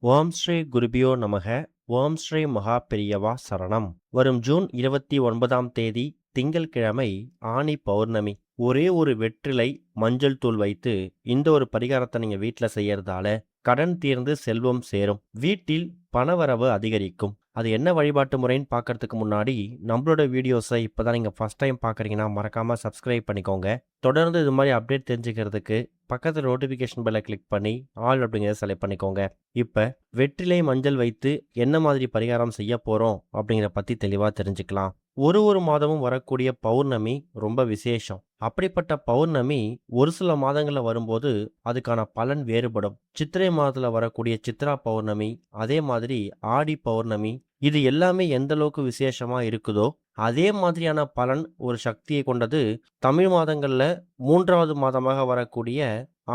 ஓம் ஸ்ரீ குருபியோ நமக. ஓம் ஸ்ரீ மகா பெரியவா சரணம். வரும் ஜூன் 29ஆம் தேதி திங்கள்கிழமை ஆனி பௌர்ணமி. ஒரே ஒரு வெற்றிலை மஞ்சள் தூள் வைத்து இந்த ஒரு பரிகாரத்தை நீங்க வீட்ல செய்யறதால கடன் தீர்ந்து செல்வம் சேரும். வீட்டில் பணவரவு அதிகரிக்கும். அது என்ன வழிபாட்டு முறைன்னு பார்க்கறதுக்கு முன்னாடி நம்மளோட வீடியோஸை இப்பதான் நீங்க ஃபர்ஸ்ட் டைம் பார்க்குறீங்கன்னா மறக்காம சப்ஸ்கிரைப் பண்ணிக்கோங்க. தொடர்ந்து இது மாதிரி அப்டேட் தெரிஞ்சுக்கிறதுக்கு பக்கத்துல நோட்டிஃபிகேஷன் பெல்லை கிளிக் பண்ணி ஆல் அப்படிங்கிறத செலக்ட் பண்ணிக்கோங்க. இப்ப வெற்றிலை மஞ்சள் வைத்து என்ன மாதிரி பரிகாரம் செய்ய போறோம் அப்படிங்கிறத பத்தி தெளிவா தெரிஞ்சுக்கலாம். ஒரு மாதமும் வரக்கூடிய பௌர்ணமி ரொம்ப விசேஷம். அப்படிப்பட்ட பௌர்ணமி ஒரு சில மாதங்கள்ல வரும்போது அதுக்கான பலன் வேறுபடும். சித்திரை மாதத்துல வரக்கூடிய சித்ரா பௌர்ணமி, அதே மாதிரி ஆடி பௌர்ணமி, இது எல்லாமே எந்த அளவுக்கு விசேஷமா இருக்குதோ அதே மாதிரியான பலன் ஒரு சக்தியை கொண்டது தமிழ் மாதங்கள்ல 3வது மாதமாக வரக்கூடிய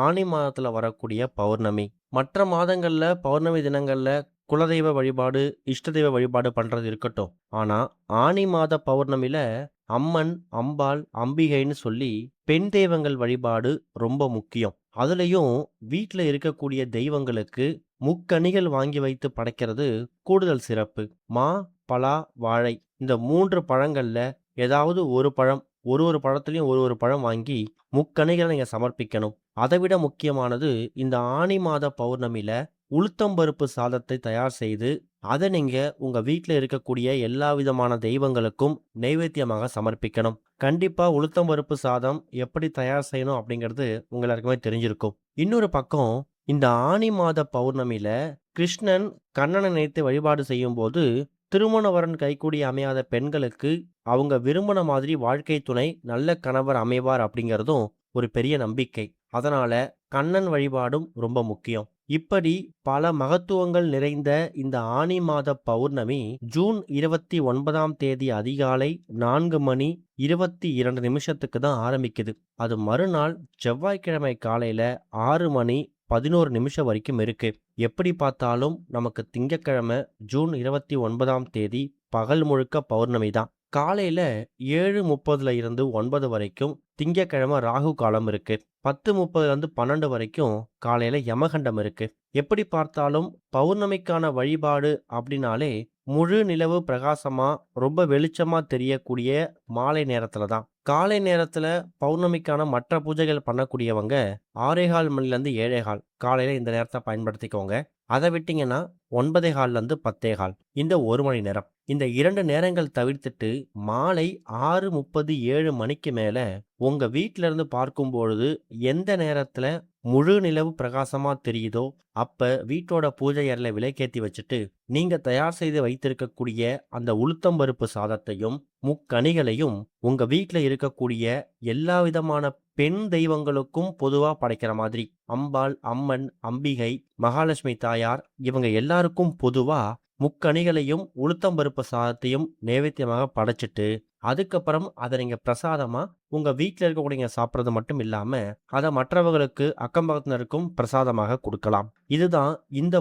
ஆனி மாதத்துல வரக்கூடிய பௌர்ணமி. மற்ற மாதங்கள்ல பௌர்ணமி தினங்கள்ல குலதெய்வ வழிபாடு, இஷ்ட தெய்வ வழிபாடு பண்றது இருக்கட்டும். ஆனா ஆனி மாத பௌர்ணமில அம்மன், அம்பாள், அம்பிகைன்னு சொல்லி பெண் தெய்வங்கள் வழிபாடு ரொம்ப முக்கியம். அதுலயும் வீட்ல இருக்கக்கூடிய தெய்வங்களுக்கு முக்கணிகள் வாங்கி வைத்து படைக்கிறது கூடுதல் சிறப்பு. மா, பலா, வாழை இந்த 3 பழங்கள்ல ஏதாவது ஒரு பழம், ஒரு பழத்துலயும் ஒரு பழம் வாங்கி முக்கணிகளை நீங்க சமர்ப்பிக்கணும். அதை விட முக்கியமானது இந்த ஆனி மாத பௌர்ணமியில உளுத்தம்பருப்பு சாதத்தை தயார் செய்து அதை நீங்க உங்க வீட்ல இருக்கக்கூடிய எல்லா விதமான தெய்வங்களுக்கும் நைவேத்தியமாக சமர்ப்பிக்கணும். கண்டிப்பா உளுத்தம்பருப்பு சாதம் எப்படி தயார் செய்யணும் அப்படிங்கிறது உங்க எல்லாருக்குமே தெரிஞ்சிருக்கும். இன்னொரு பக்கம் இந்த ஆனி மாத பௌர்ணமியில கிருஷ்ணன் கண்ணனை நினைத்து வழிபாடு செய்யும்போது திருமண வரன் கைகூடி அமையாத பெண்களுக்கு அவங்க விரும்பின மாதிரி வாழ்க்கை துணை நல்ல கணவர் அமைவார் அப்படிங்கிறதும் ஒரு பெரிய நம்பிக்கை. அதனால கண்ணன் வழிபாடும் ரொம்ப முக்கியம். இப்படி பல மகத்துவங்கள் நிறைந்த இந்த ஆனி மாத பௌர்ணமி ஜூன் 29ஆம் தேதி அதிகாலை 4 மணி 22 நிமிஷத்துக்கு தான் ஆரம்பிக்குது. அது மறுநாள் செவ்வாய்க்கிழமை காலையில 6 மணி 11 நிமிஷம் வரைக்கும் இருக்கு. எப்படி பார்த்தாலும் நமக்கு திங்கட்கிழமை ஜூன் 29ஆம் தேதி பகல் முழுக்க பௌர்ணமி தான். காலையில 7:30ல இருந்து 9 வரைக்கும் திங்கட்கிழமை ராகு காலம் இருக்கு. 10:30ல இருந்து 12 வரைக்கும் காலையில யமகண்டம் இருக்கு. எப்படி பார்த்தாலும் பௌர்ணமிக்கான வழிபாடு அப்படின்னாலே முழு நிலவு பிரகாசமா ரொம்ப வெளிச்சமா தெரியக்கூடிய மாலை நேரத்துல தான். காலை நேரத்துல பௌர்ணமிக்கான மற்ற பூஜைகள் பண்ணக்கூடியவங்க 6:15 மணிலேருந்து 7:15 காலையில இந்த நேரத்தை பயன்படுத்திக்கோங்க. அதை விட்டீங்கன்னா 9:15லேருந்து 10:15 இந்த 1 மணி நேரம். இந்த 2 நேரங்கள் தவிர்த்துட்டு மாலை 6:30 7 மணிக்கு மேல உங்க வீட்ல இருந்து பார்க்கும் பொழுது எந்த நேரத்துல முழு நிலவு பிரகாசமா தெரியுதோ அப்ப வீட்டோட பூஜை அறையில விளக்கேத்தி வச்சுட்டு நீங்க தயார் செய்து வைத்திருக்கக்கூடிய அந்த உளுத்தம்பருப்பு சாதத்தையும் முக்கணிகளையும் உங்க வீட்ல இருக்கக்கூடிய எல்லா விதமான பெண் தெய்வங்களுக்கும் பொதுவா படைக்கிற மாதிரி அம்பாள், அம்மன், அம்பிகை, மகாலட்சுமி தாயார் இவங்க எல்லாருக்கும் பொதுவா முக்கணிகளையும் உளுத்தம்பருப்பு சாதத்தையும் நைவேத்தியமாக படைச்சிட்டு அதுக்கப்புறம் அதை நீங்க பிரசாதமா உங்க வீட்டில் இருக்கக்கூடிய சாப்பிட்றது மட்டும் இல்லாம அதை மற்றவர்களுக்கு அக்கம் பக்கத்தினருக்கும் பிரசாதமாக கொடுக்கலாம். இதுதான் இந்த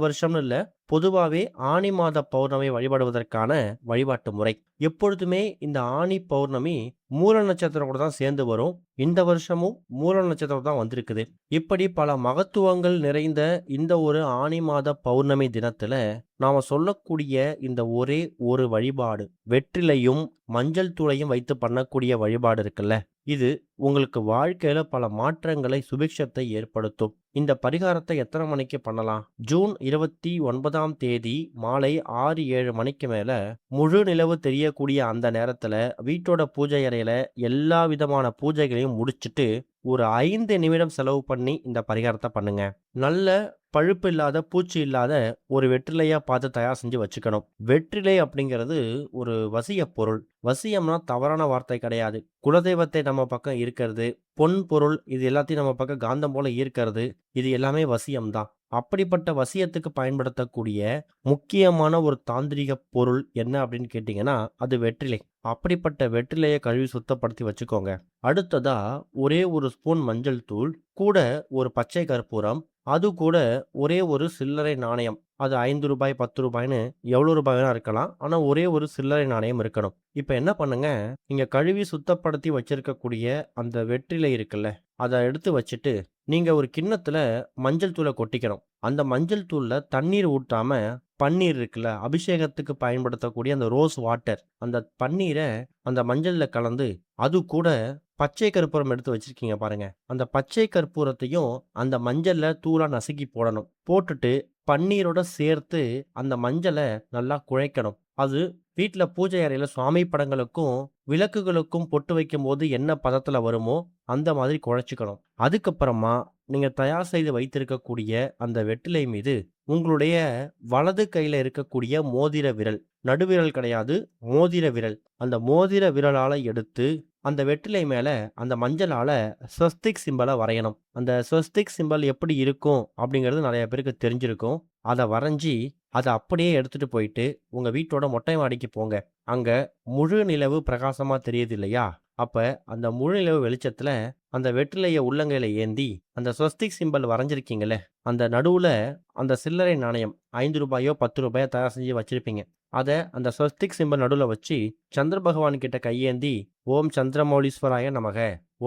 வருஷம்னு இல்ல, பொதுவாவே ஆனி மாத பௌர்ணமி வழிபடுவதற்கான வழிபாட்டு முறை. எப்பொழுதுமே இந்த ஆனி பௌர்ணமி மூல நட்சத்திரம் கூட தான் சேர்ந்து வரும். இந்த வருஷமும் மூல நட்சத்திரம் தான் வந்திருக்குது. இப்படி பல மகத்துவங்கள் நிறைந்த இந்த ஒரு ஆனி மாத பௌர்ணமி தினத்துல நாம சொல்லக்கூடிய இந்த ஒரே ஒரு வழிபாடு வெற்றிலையும் மஞ்சள் தூளையும் வைத்து பண்ணக்கூடிய வழிபாடு இருக்குல்ல, இது உங்களுக்கு வாழ்க்கையில பல மாற்றங்களை சுபிக்ஷத்தை ஏற்படுத்தும். இந்த பரிகாரத்தை எத்தனை மணிக்கு பண்ணலாம்? ஜூன் 29ஆம் தேதி மாலை 6-7 மணிக்கு மேல முழு நிலவு தெரியக்கூடிய அந்த நேரத்துல வீட்டோட பூஜை அறையில எல்லா விதமான பூஜைகளையும் முடிச்சிட்டு ஒரு 5 நிமிடம் செலவு பண்ணி இந்த பரிகாரத்தை பண்ணுங்க. நல்ல பழுப்பு இல்லாத பூச்சி இல்லாத ஒரு வெற்றிலையா பார்த்து தயார் செஞ்சு வச்சுக்கணும். வெற்றிலை அப்படிங்கிறது ஒரு வசிய பொருள். வசியம்னா தவறான வார்த்தை கிடையாது. குலதெய்வத்தை நம்ம பக்கம் இருக்கிறது, பொன் பொருள் இது எல்லாத்தையும் நம்ம பக்கம் காந்தம் போல ஈர்க்கிறது, இது எல்லாமே வசியம்தான். அப்படிப்பட்ட வசியத்துக்கு பயன்படுத்தக்கூடிய முக்கியமான ஒரு தாந்திரிக பொருள் என்ன அப்படின்னு கேட்டிங்கன்னா அது வெற்றிலை. அப்படிப்பட்ட வெற்றிலையை கழுவி சுத்தப்படுத்தி வச்சுக்கோங்க. அடுத்ததா ஒரே ஒரு ஸ்பூன் மஞ்சள் தூள், கூட ஒரு பச்சை கற்பூரம், அது கூட ஒரே ஒரு சில்லறை நாணயம். அது ரூ. 5 ரூ. 10ன்னு எவ்வளோ ரூபாய் வேணா இருக்கலாம். ஆனா ஒரே ஒரு சில்லறை நாணயம் இருக்கணும். இப்ப என்ன பண்ணுங்க, நீங்க கழுவி சுத்தப்படுத்தி வச்சிருக்கக்கூடிய அந்த வெற்றிலை இருக்குல்ல, அதை எடுத்து வச்சுட்டு நீங்க ஒரு கிண்ணத்துல மஞ்சள் தூளை கொட்டிக்கணும். அந்த மஞ்சள் தூள்ல தண்ணீர் ஊத்தாம, பன்னீர் இருக்குல்ல, அபிஷேகத்துக்கு பயன்படுத்தக்கூடிய அந்த ரோஸ் வாட்டர், அந்த பன்னீர அந்த மஞ்சள்ல கலந்து, அது கூட பச்சை கற்பூரம் எடுத்து வச்சிருக்கீங்க பாருங்க. அந்த பச்சை கற்பூரத்தையும் அந்த மஞ்சள்ல தூளா நசுக்கி போடணும். போட்டுட்டு பன்னீரோட சேர்த்து அந்த மஞ்சள நல்லா குழைக்கணும். அது வீட்ல பூஜை அறையில சுவாமி படங்களுக்கும், விளக்குகளுக்கும் பொட்டு வைக்கும்போது என்ன பதத்துல வருமோ, அந்த மாதிரி குழைச்சுக்கணும். அதுக்கப்புறமா நீங்க தயார் செய்து வைத்திருக்கக்கூடிய அந்த வெற்றிலை மீது உங்களுடைய வலது கையில இருக்கக்கூடிய மோதிர விரல், நடுவிரல் கிடையாது, மோதிர விரல். அந்த மோதிர விரலால எடுத்து அந்த வெற்றிலை மேல அந்த மஞ்சளால ஸ்வஸ்திக் சிம்பல வரையணும். அந்த ஸ்வஸ்திக் சிம்பல் எப்படி இருக்கும் அப்படிங்கிறது நெறைய பேருக்கு தெரிஞ்சிருக்கும். அத வரைஞ்சி, அத அப்படியே எடுத்துட்டு போயிட்டு உங்க வீட்டோட மொட்டை மாடிக்கு போங்க. அங்க முழு நிலவு பிரகாசமா தெரியுது இல்லையா? அப்ப அந்த முழு நிலவு வெளிச்சத்துல அந்த வெற்றிலைய உள்ளங்கையில ஏந்தி, அந்த ஸ்வஸ்திக் சிம்பல் வரைஞ்சிருக்கீங்கல்ல, அந்த நடுவுல அந்த சில்லறை நாணயம் ரூ. 5 ரூ. 10 தயார் செஞ்சு வச்சிருப்பீங்க. அத அந்த ஸ்வஸ்திக் சிம்பல் நடுவுல வச்சு, சந்திர பகவான் கிட்ட கையேந்தி, ஓம் சந்திரமௌலீஸ்வராய நமக,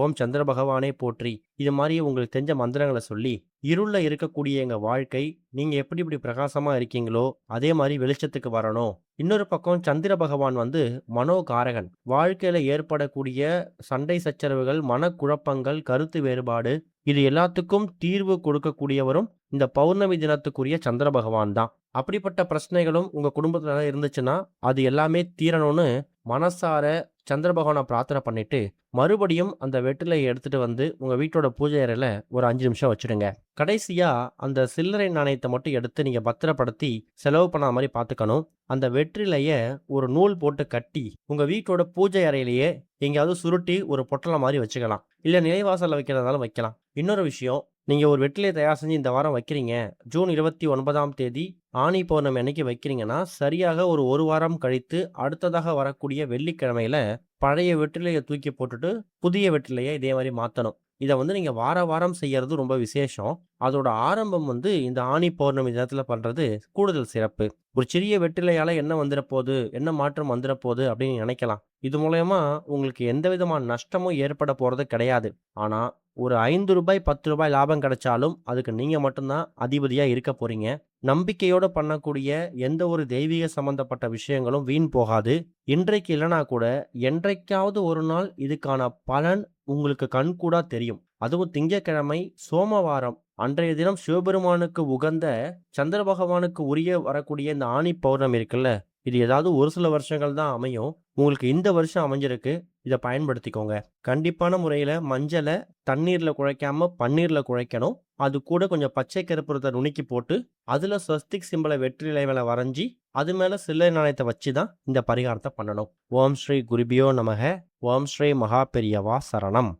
ஓம் சந்திர பகவானே போற்றி, இது மாரி உங்களுக்கு தெரிஞ்ச மந்திரங்கள சொல்லி, இருள்ல இருக்கக்கூடிய எங்க வாழ்க்கை, நீங்க எப்படி இப்படி பிரகாசமா இருக்கீங்களோ, அதே மாரி வெளிச்சத்துக்கு வரணும். இன்னொரு பக்கம் சந்திர பகவான் வந்து மனோகாரகன். வாழ்க்கையில ஏற்படக்கூடிய சண்டை சச்சரவுகள், மனக்குழப்பங்கள், கருத்து வேறுபாடு, இது எல்லாத்துக்கும் தீர்வு கொடுக்கக்கூடியவரும் இந்த பௌர்ணமி தினத்துக்குரிய சந்திர பகவான் தான். அப்படிப்பட்ட பிரச்சனைகளும் உங்க குடும்பத்துல இருந்துச்சுன்னா, அது எல்லாமே தீரணும்னு மனசார சந்திர பகவான பிரார்த்தனை பண்ணிட்டு, மறுபடியும் அந்த வெற்றிலைய எடுத்துட்டு வந்து உங்க வீட்டோட பூஜை அறையில ஒரு 5 நிமிஷம் வச்சுடுங்க. கடைசியா அந்த சில்லறை நாணயத்த மட்டும் எடுத்து நீங்க பத்திரப்படுத்தி செலவு பண்ணாத மாரி பார்த்துக்கணும். அந்த வெற்றிலைய ஒரு நூல் போட்டு கட்டி, உங்க வீட்டோட பூஜை அறையிலேயே எங்கேயாவது சுருட்டி ஒரு பொட்டலம் மாரி வச்சுக்கலாம். இல்ல நிலைவாசல்ல வைக்கிறதாலும் வைக்கலாம். இன்னொரு விஷயம், நீங்க ஒரு வெற்றிலைய தயார் செஞ்சு இந்த வாரம் வைக்கிறீங்க. ஜூன் 29ஆம் தேதி ஆனி பௌர்ணமி அன்னைக்கு வைக்கிறீங்கன்னா, சரியாக ஒரு 1 வாரம் கழித்து அடுத்ததாக வரக்கூடிய வெள்ளிக்கிழமையில பழைய வெற்றிலைய தூக்கி போட்டுட்டு, புதிய வெற்றிலைய இதே மாரி மாத்தணும். இத வந்து நீங்க வார வாரம் செய்யறது ரொம்ப விசேஷம். அதோட ஆரம்பம் வந்து இந்த ஆனி பௌர்ணமி தினத்துல பண்றது கூடுதல் சிறப்பு. ஒரு சிறிய வெற்றிலையால என்ன வந்துற போது, என்ன மாற்றம் வந்துற போது அப்படின்னு நினைக்கலாம். இது மூலியமா உங்களுக்கு எந்த விதமான நஷ்டமும் ஏற்பட போறது கிடையாது. ஆனா, ஒரு ரூ. 5 ரூ. 10 லாபம் கிடைச்சாலும், அதுக்கு நீங்க மட்டும் தான் அதிபதியா இருக்க போறீங்க. நம்பிக்கையோட பண்ணக்கூடிய எந்த ஒரு தெய்வீக சம்பந்தப்பட்ட விஷயங்களும் வீண் போகாது. இன்றைக்கு இல்லனா கூட, என்றைக்காவது ஒரு நாள் இதுக்கான பலன் உங்களுக்கு கண்கூடா தெரியும். அதுவும் திங்கட்கிழமை, சோமவாரம் அன்றைய தினம் சிவபெருமானுக்கு உகந்த சந்திர பகவானுக்கு உரிய வரக்கூடிய இந்த ஆனி பௌர்ணமி இருக்குல்ல, இது ஏதாவது ஒரு சில வருஷங்கள் தான் அமையும். உங்களுக்கு இந்த வருஷம் அமைஞ்சிருக்கு. இத பயன்படுத்திக்கோங்க. கண்டிப்பான முறையில மஞ்சள தண்ணீர்ல குழைக்காம பன்னீர்ல குழைக்கணும். அது கூட கொஞ்சம் பச்சை கற்பூரத்த நுணுக்கி போட்டு, அதுல ஸ்வஸ்திக் சிம்பல வெற்றிலை மேல வரைஞ்சி, அது மேல சில்லறை நாணயத்த வச்சு தான் இந்த பரிகாரத்த பண்ணணும். ஓம் ஸ்ரீ குருபியோ நமக. ஓம் ஸ்ரீ மகா பெரியவா சரணம்.